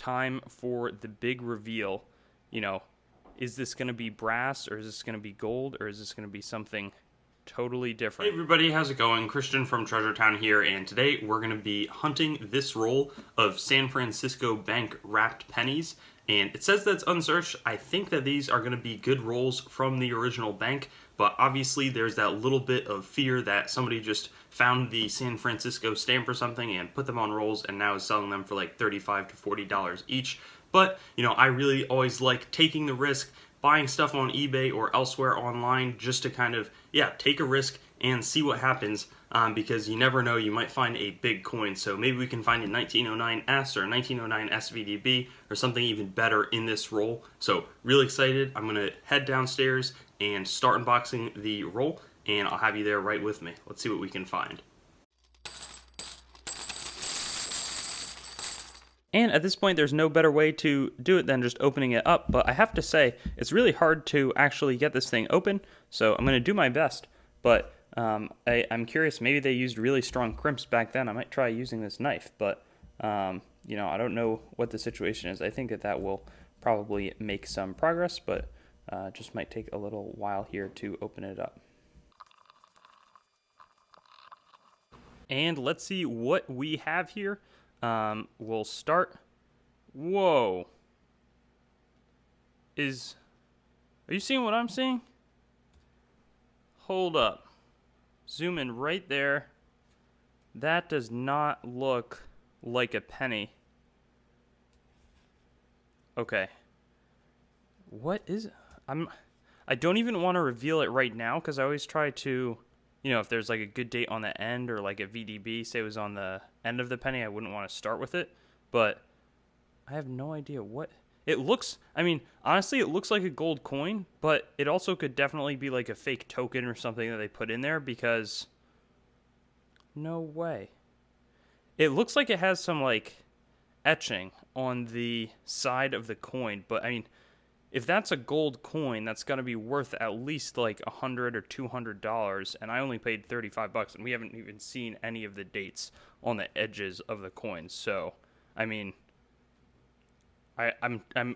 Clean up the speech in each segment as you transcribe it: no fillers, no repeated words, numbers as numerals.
time for the big reveal. You know, is this going to be brass, or is this going to be gold, or is this going to be something totally different? Hey everybody, how's it going? Christian from Treasure Town here, and today we're going to be hunting this roll of San Francisco bank wrapped pennies. And it says that it's unsearched. I think that these are going to be good rolls from the original bank, but obviously there's that little bit of fear that somebody just found the San Francisco stamp or something and put them on rolls and now is selling them for like $35 to $40 each. But, you know, I really always like taking the risk, buying stuff on eBay or elsewhere online just to kind of, take a risk and see what happens, because you never know, you might find a big coin. So maybe we can find a 1909S or a 1909 SVDB or something even better in this roll. So really excited. I'm going to head downstairs and start unboxing the roll, and I'll have you there right with me. Let's see what we can find. And at this point, there's no better way to do it than just opening it up. But I have to say, it's really hard to actually get this thing open. So I'm going to do my best. But I'm curious, maybe they used really strong crimps back then. I might try using this knife. But, I don't know what the situation is. I think that will probably make some progress. But just might take a little while here to open it up. And let's see what we have here. We'll start. Whoa. Are you seeing what I'm seeing? Hold up. Zoom in right there. That does not look like a penny. Okay. What is it? I don't even want to reveal it right now because I always try to, if there's like a good date on the end or like a VDB, say it was on the end of the penny, I wouldn't want to start with it. But I have no idea what it looks. Honestly, it looks like a gold coin, but it also could definitely be like a fake token or something that they put in there because no way. It looks like it has some like etching on the side of the coin, but if that's a gold coin, that's going to be worth at least like $100 or $200, and I only paid $35, and we haven't even seen any of the dates on the edges of the coins. So, I'm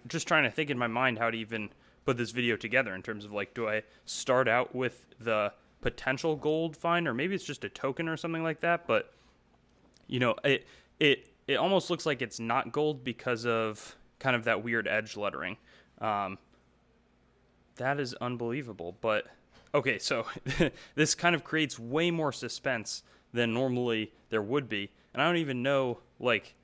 just trying to think in my mind how to even put this video together in terms of like, do I start out with the potential gold find, or maybe it's just a token or something like that? But it almost looks like it's not gold because of kind of that weird edge lettering. That is unbelievable. But okay, so this kind of creates way more suspense than normally there would be, and I don't even know, like,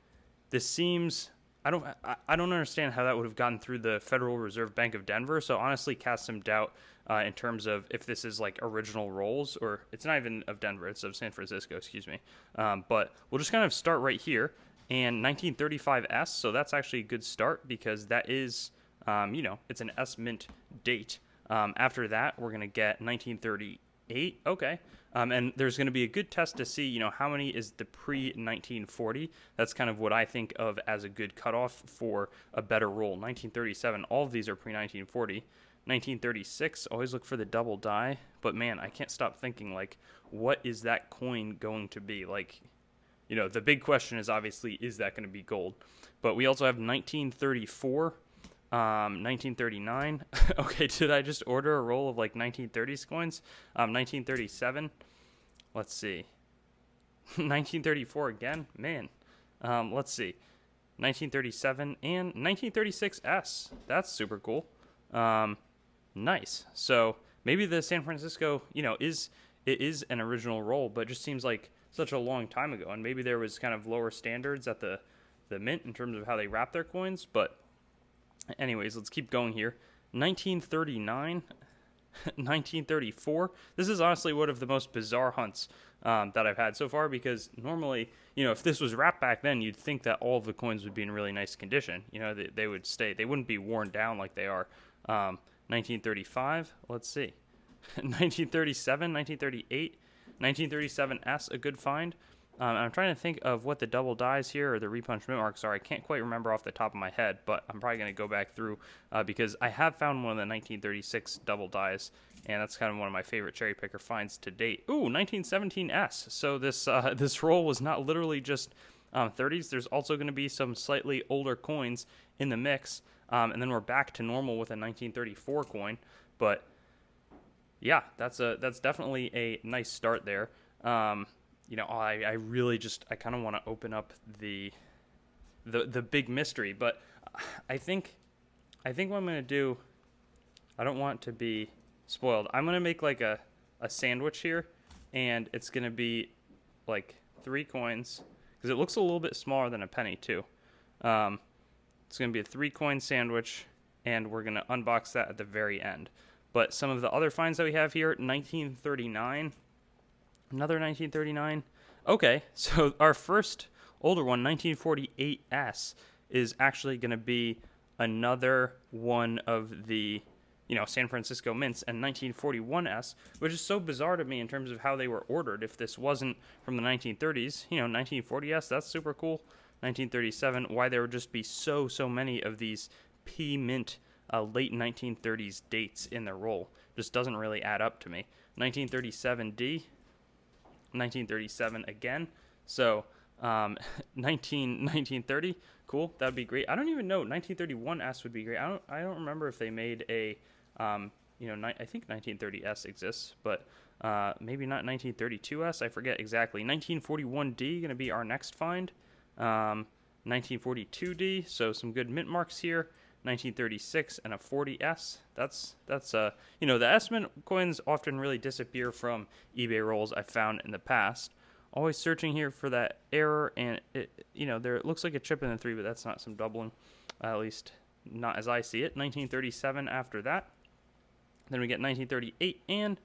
this seems, I don't understand how that would have gotten through the Federal Reserve Bank of Denver. So honestly, cast some doubt in terms of if this is like original rolls, or it's not even of Denver, it's of San Francisco, excuse me. But we'll just kind of start right here. And 1935S, so that's actually a good start because that is, it's an S mint date. After that, we're going to get 1938. Okay. And there's going to be a good test to see, how many is the pre-1940. That's kind of what I think of as a good cutoff for a better roll. 1937, all of these are pre-1940. 1936, always look for the double die. But man, I can't stop thinking, like, what is that coin going to be? Like, the big question is obviously, is that going to be gold? But we also have 1934, 1939. Okay, did I just order a roll of like 1930s coins? 1937. Let's see. 1934 again. Man. Let's see. 1937 and 1936S. That's super cool. Nice. So maybe the San Francisco, is an original roll, but it just seems like such a long time ago, and maybe there was kind of lower standards at the mint in terms of how they wrap their coins. But anyways, let's keep going here. 1939, 1934. This is honestly one of the most bizarre hunts that I've had so far, because normally, if this was wrapped back then, you'd think that all of the coins would be in really nice condition. They would stay. They wouldn't be worn down like they are. 1935. Let's see. 1937, 1938. 1937S, a good find. I'm trying to think of what the double dies here or the repunch mint marks are. I can't quite remember off the top of my head, but I'm probably going to go back through because I have found one of the 1936 double dies, and that's kind of one of my favorite cherry picker finds to date. Ooh, 1917S. So this roll was not literally just 30s. There's also going to be some slightly older coins in the mix, and then we're back to normal with a 1934 coin. But yeah, that's definitely a nice start there. I really I kind of want to open up the big mystery, but I think what I'm gonna do, I don't want to be spoiled. I'm gonna make like a sandwich here, and it's gonna be like 3 coins because it looks a little bit smaller than a penny too. It's gonna be a 3-coin sandwich, and we're gonna unbox that at the very end. But some of the other finds that we have here: 1939, another 1939. Okay, so our first older one, 1948S, is actually going to be another one of the, San Fransisco mints, and 1941S, which is so bizarre to me in terms of how they were ordered. If this wasn't from the 1930s, 1940S, that's super cool. 1937, why there would just be so many of these P mint late 1930s dates in their roll. Just doesn't really add up to me. 1937D, 1937 again. So 1930, cool. That'd be great. I don't even know. 1931S would be great. I don't remember if they made a I think 1930S exists, but maybe not 1932S. I forget exactly. 1941D going to be our next find. 1942D. So some good mint marks here. 1936 and a 40S. That's the S mint coins often really disappear from eBay rolls I've found in the past. Always searching here for that error, and it looks like a chip in the 3, but that's not some doubling, at least not as I see it. 1937 after that. Then we get 1938 and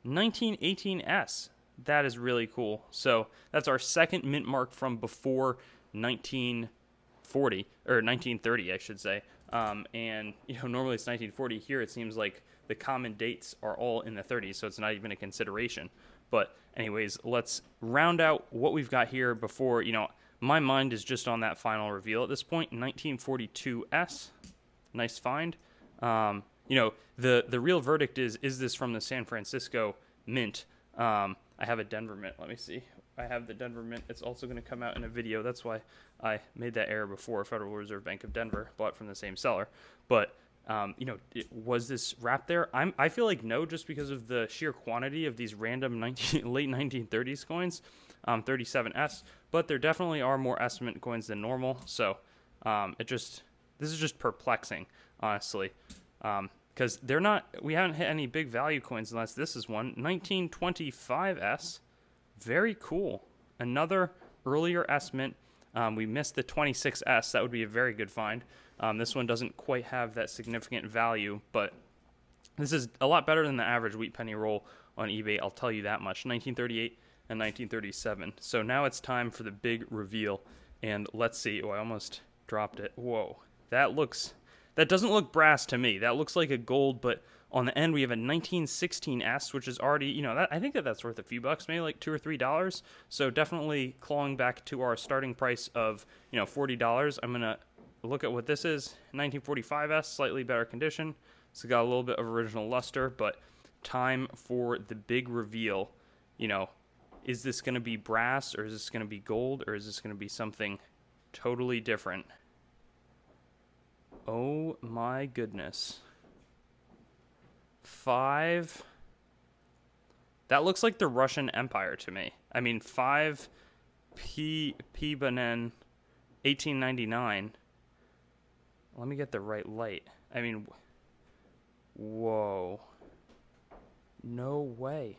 1918S. That is really cool. So that's our second mint mark from before 1940 or 1930, I should say. And normally it's 1940. Here it seems like the common dates are all in the 30s, so it's not even a consideration. But anyways, let's round out what we've got here before, my mind is just on that final reveal at this point. 1942S, nice find. The real verdict is this from the San Fransisco mint? I have a Denver mint. Let me see. I have the Denver mint. It's also going to come out in a video. That's why I made that error before. Federal Reserve Bank of Denver, bought from the same seller. But was this wrapped there? I feel like no, just because of the sheer quantity of these random late 1930s coins, 37S. But there definitely are more S mint coins than normal. So this is just perplexing, honestly, because we haven't hit any big value coins unless this is one. 1925S, very cool. Another earlier S mint. We missed the 26S. That would be a very good find. This one doesn't quite have that significant value, but this is a lot better than the average wheat penny roll on eBay, I'll tell you that much. 1938 and 1937. So now it's time for the big reveal, and let's see. Oh, I almost dropped it. Whoa. That doesn't look brass to me. That looks like a gold, but on the end we have a 1916S, which is already, I think that's worth a few bucks, maybe like $2 or $3. So definitely clawing back to our starting price of, $40. I'm going to look at what this is. 1945S, slightly better condition. It's got a little bit of original luster, but time for the big reveal. Is this going to be brass, or is this going to be gold, or is this going to be something totally different? Oh my goodness. 5. That looks like the Russian Empire to me. I mean, 5 Pibanen 1899. Let me get the right light. I mean, whoa. No way.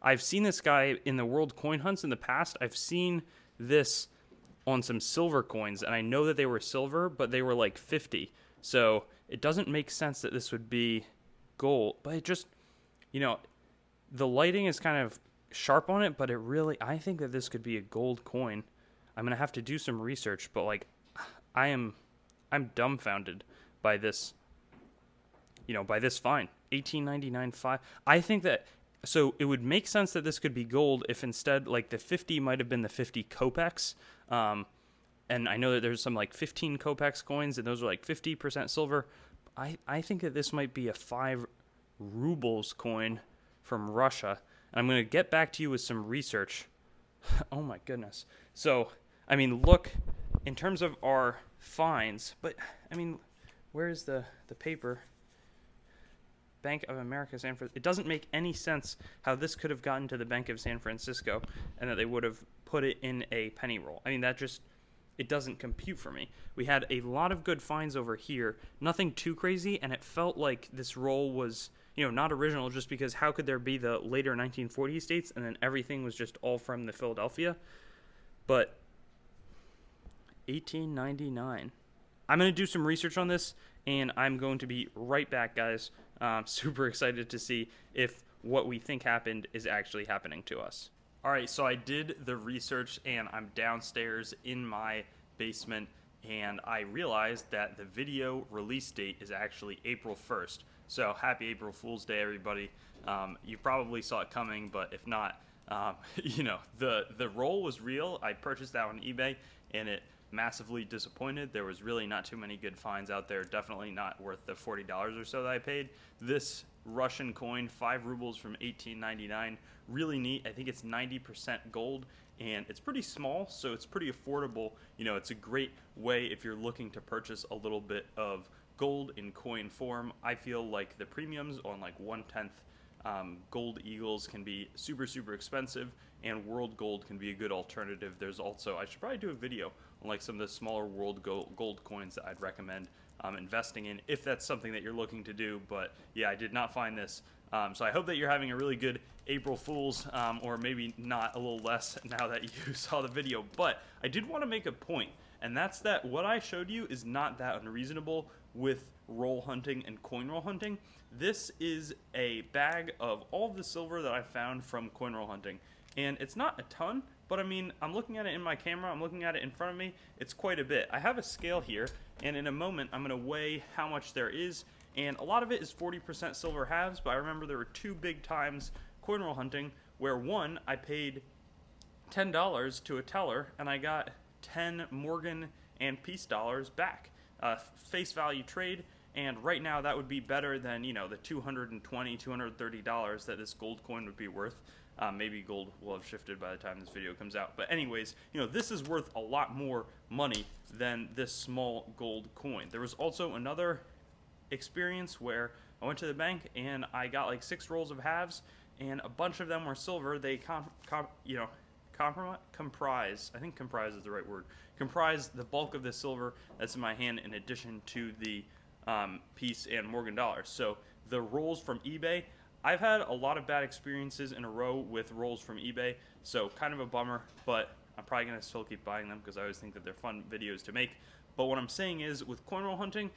I've seen this guy in the World Coin Hunts in the past. I've seen this on some silver coins, and I know that they were silver, but they were like 50. So it doesn't make sense that this would be gold, but it just, the lighting is kind of sharp on it, but I think that this could be a gold coin. I'm going to have to do some research, but I'm dumbfounded by this, by this find. 1899 5. I think that, so it would make sense that this could be gold if instead, the 50 might have been the 50 kopecks. And I know that there's some 15 kopecks coins, and those are 50% silver. I think that this might be a 5 rubles coin from Russia. And I'm going to get back to you with some research. Oh my goodness. So, I mean, look, in terms of our fines, but I mean, where is the paper? Bank of America, San Francisco. It doesn't make any sense how this could have gotten to the Bank of San Francisco and that they would have put it in a penny roll. I mean, that just, it doesn't compute for me. We had a lot of good finds over here, nothing too crazy, and it felt like this roll was, not original just because how could there be the later 1940s dates and then everything was just all from the Philadelphia? But 1899. I'm going to do some research on this, and I'm going to be right back, guys. Super excited to see if what we think happened is actually happening to us. All right, so I did the research, and I'm downstairs in my basement, and I realized that the video release date is actually April 1st. So happy April Fool's Day, everybody. You probably saw it coming, but if not, the roll was real. I purchased that on eBay, and it massively disappointed. There was really not too many good finds out there. Definitely not worth the $40 or so that I paid. This Russian coin, 5 rubles from 1899, really neat. I think it's 90% gold, and it's pretty small, so it's pretty affordable. It's a great way if you're looking to purchase a little bit of gold in coin form. I feel like the premiums on like 1/10 gold eagles can be super, super expensive, and world gold can be a good alternative. There's also, I should probably do a video on like some of the smaller world gold coins that I'd recommend investing in if that's something that you're looking to do. But yeah, I did not find this. So I hope that you're having a really good April Fool's, or maybe not, a little less now that you saw the video. But I did want to make a point, and that's that what I showed you is not that unreasonable with roll hunting and coin roll hunting. This is a bag of all of the silver that I found from coin roll hunting. And it's not a ton, but I mean, I'm looking at it in my camera, I'm looking at it in front of me, it's quite a bit. I have a scale here, and in a moment, I'm going to weigh how much there is, and a lot of it is 40% silver halves, but I remember there were 2 big times coin roll hunting, where one, I paid $10 to a teller, and I got 10 Morgan and Peace dollars back. Face value trade, and right now that would be better than, the $220, $230 that this gold coin would be worth. Maybe gold will have shifted by the time this video comes out. But anyways, this is worth a lot more money than this small gold coin. There was also another experience where I went to the bank and I got like 6 rolls of halves, and a bunch of them were silver. They comprise, I think comprise is the right word, comprise the bulk of the silver that's in my hand, in addition to the Peace and Morgan dollars. So the rolls from eBay, I've had a lot of bad experiences in a row with rolls from eBay, so kind of a bummer, but I'm probably going to still keep buying them because I always think that they're fun videos to make. But what I'm saying is, with coin roll hunting,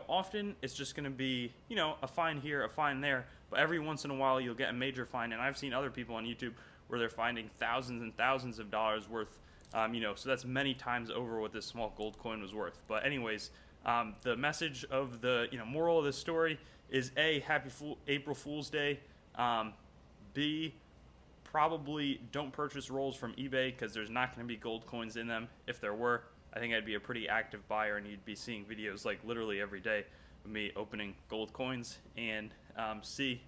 often it's just going to be, a find here, a find there, but every once in a while you'll get a major find, and I've seen other people on YouTube where they're finding thousands and thousands of dollars worth, so that's many times over what this small gold coin was worth. But anyways, the message of the, moral of this story is A, happy April Fool's Day, B, probably don't purchase rolls from eBay because there's not going to be gold coins in them. If there were, I think I'd be a pretty active buyer, and you'd be seeing videos like literally every day of me opening gold coins. And C,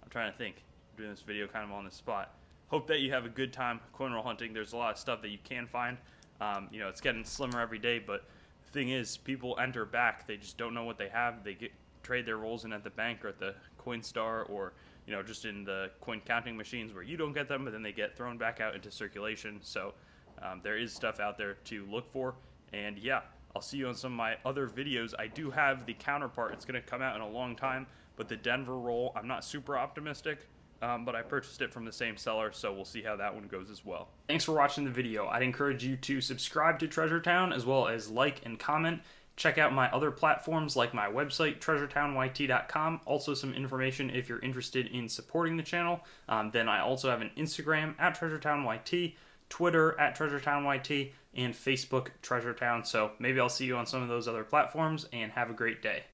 I'm trying to think, I'm doing this video kind of on the spot. Hope that you have a good time coin roll hunting. There's a lot of stuff that you can find. It's getting slimmer every day, but the thing is, people enter back. They just don't know what they have. They trade their rolls in at the bank or at the Coinstar, or just in the coin counting machines where you don't get them, but then they get thrown back out into circulation. So there is stuff out there to look for. And yeah, I'll see you on some of my other videos. I do have the counterpart. It's going to come out in a long time, but the Denver roll, I'm not super optimistic. But I purchased it from the same seller, so we'll see how that one goes as well. Thanks for watching the video. I'd encourage you to subscribe to Treasure Town, as well as like and comment. Check out my other platforms like my website, treasuretownYT.com. Also some information if you're interested in supporting the channel. Then I also have an Instagram at TreasureTownYT, Twitter at TreasureTownYT, and Facebook Treasure Town. So maybe I'll see you on some of those other platforms, and have a great day.